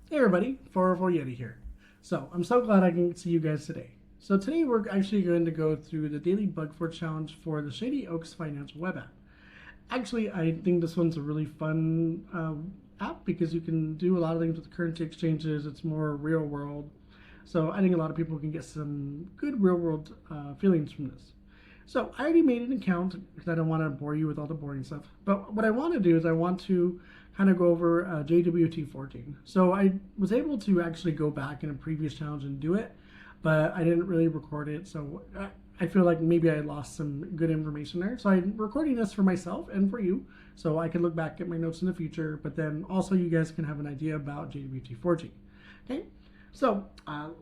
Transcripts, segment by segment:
Hey everybody, 404 Yeti here. So I'm so glad I can see you guys today. So today we're actually going to go through the daily BugForge challenge for the Shady Oaks Financial Web app. Actually, I think this one's a really fun app because you can do a lot of things with currency exchanges. It's more real world. So I think a lot of people can get some good real world feelings from this. So I already made an account because I don't want to bore you with all the boring stuff. But what I want to do is I want to kind of go over JWT forging. So I was able to actually go back in a previous challenge and do it, but I didn't really record it. So I feel like maybe I lost some good information there. So I'm recording this for myself and for you, so I can look back at my notes in the future, but then also you guys can have an idea about JWT forging. Okay. So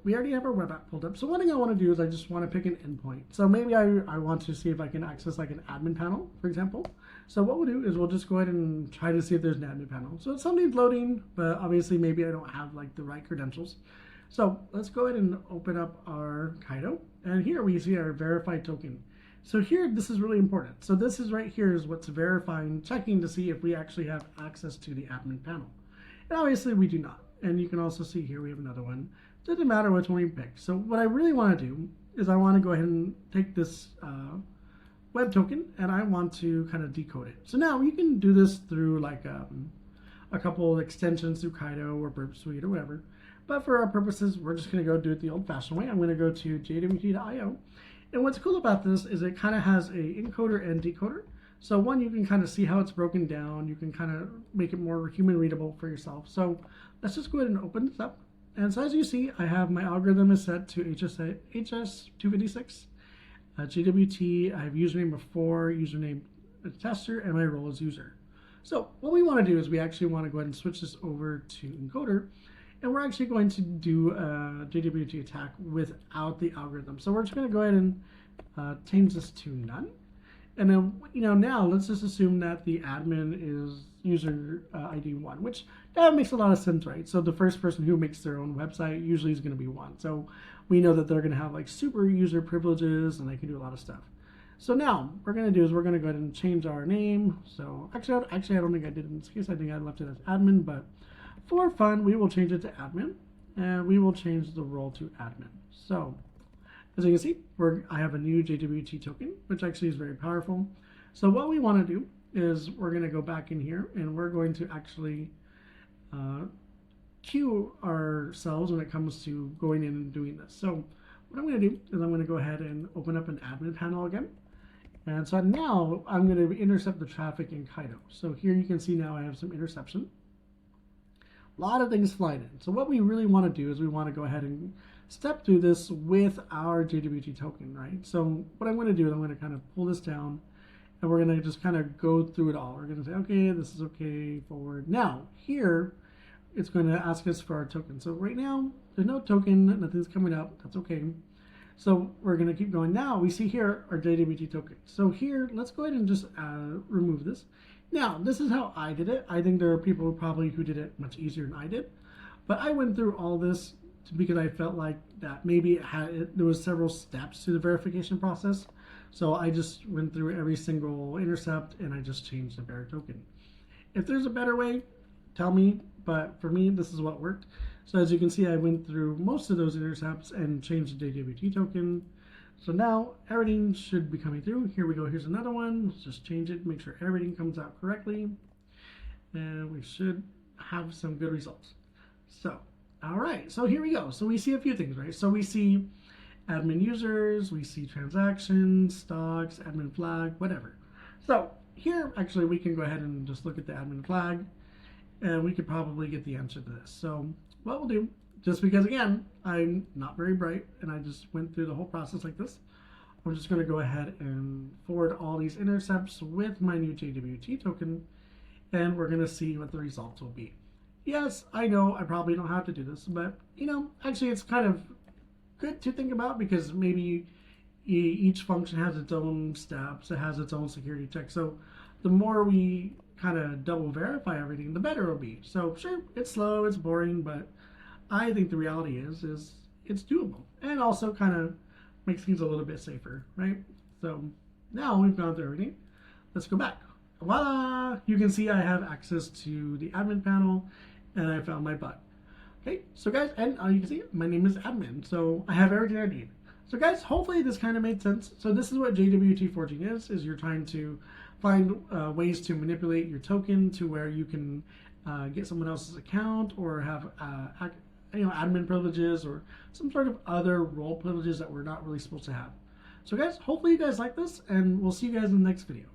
we already have our web app pulled up. So one thing I want to do is I just want to pick an endpoint. So maybe I want to see if I can access like an admin panel, for example. So what we'll do is we'll just go ahead and try to see if there's an admin panel. So something's loading, but obviously maybe I don't have like the right credentials. So let's go ahead and open up our Kaido. And here we see our verified token. So here, this is really important. So this is right here is what's verifying, checking to see if we actually have access to the admin panel. And obviously we do not. And you can also see here we have another one. Doesn't matter which one we pick. So what I really want to do is I want to go ahead and take this web token and I want to kind of decode it. So now you can do this through like a couple of extensions through Kaido or Burp Suite or whatever. But for our purposes, we're just going to go do it the old-fashioned way. I'm going to go to JWT.io. And what's cool about this is it kind of has a encoder and decoder. So one, you can kind of see how it's broken down. You can kind of make it more human readable for yourself. So let's just go ahead and open this up. And so as you see, I have my algorithm is set to HS256. JWT, I have username of 4, username tester, and my role is user. So what we want to do is we actually want to go ahead and switch this over to encoder. And we're actually going to do a JWT attack without the algorithm. So we're just going to go ahead and change this to none. And then, now let's just assume that the admin is user ID 1, which that makes a lot of sense, right? So the first person who makes their own website usually is going to be 1. So we know that they're going to have like super user privileges and they can do a lot of stuff. So now what we're going to do is we're going to go ahead and change our name. So actually, I don't think I did in this case. I think I left it as admin, but for fun, we will change it to admin and we will change the role to admin. So as you can see, I have a new JWT token, which actually is very powerful. So what we want to do is we're going to go back in here and we're going to actually queue ourselves when it comes to going in and doing this. So what I'm going to do is I'm going to go ahead and open up an admin panel again. And so now I'm going to intercept the traffic in Kaido. So here you can see now I have some interception. A lot of things flying in. So what we really want to do is we want to go ahead and step through this with our JWT token, right? So what I'm going to do is I'm going to kind of pull this down and we're going to just kind of go through it all. We're going to say, okay, this is okay, forward. Now, here, it's going to ask us for our token. So right now, there's no token, nothing's coming up, that's okay. So we're going to keep going. Now, we see here our JWT token. So here, let's go ahead and just remove this. Now, this is how I did it. I think there are people probably who did it much easier than I did. But I went through all this because I felt like that maybe there was several steps to the verification process. So I just went through every single intercept and I just changed the bearer token. If there's a better way, tell me. But for me, this is what worked. So as you can see, I went through most of those intercepts and changed the JWT token. So now everything should be coming through. Here we go. Here's another one. Let's just change it, make sure everything comes out correctly. And we should have some good results. So, all right. So here we go. So we see a few things, right? So we see admin users, we see transactions, stocks, admin flag, whatever. So here, actually, we can go ahead and just look at the admin flag and we could probably get the answer to this. So what we'll do, just because again, I'm not very bright and I just went through the whole process like this, I'm just going to go ahead and forward all these intercepts with my new JWT token and we're going to see what the results will be. Yes, I know I probably don't have to do this, but actually it's kind of good to think about because maybe each function has its own steps, it has its own security check. So the more we kind of double verify everything, the better it'll be. So sure, it's slow, it's boring, but I think the reality is it's doable and also kind of makes things a little bit safer, right? So now we've gone through everything. Let's go back. Voila! You can see I have access to the admin panel and I found my bug. Okay, so guys, and you can see my name is admin, so I have everything I need. So guys, hopefully this kind of made sense. So this is what JWT forging is you're trying to find ways to manipulate your token to where you can get someone else's account or have admin privileges or some sort of other role privileges that we're not really supposed to have. So guys, hopefully you guys like this, and we'll see you guys in the next video.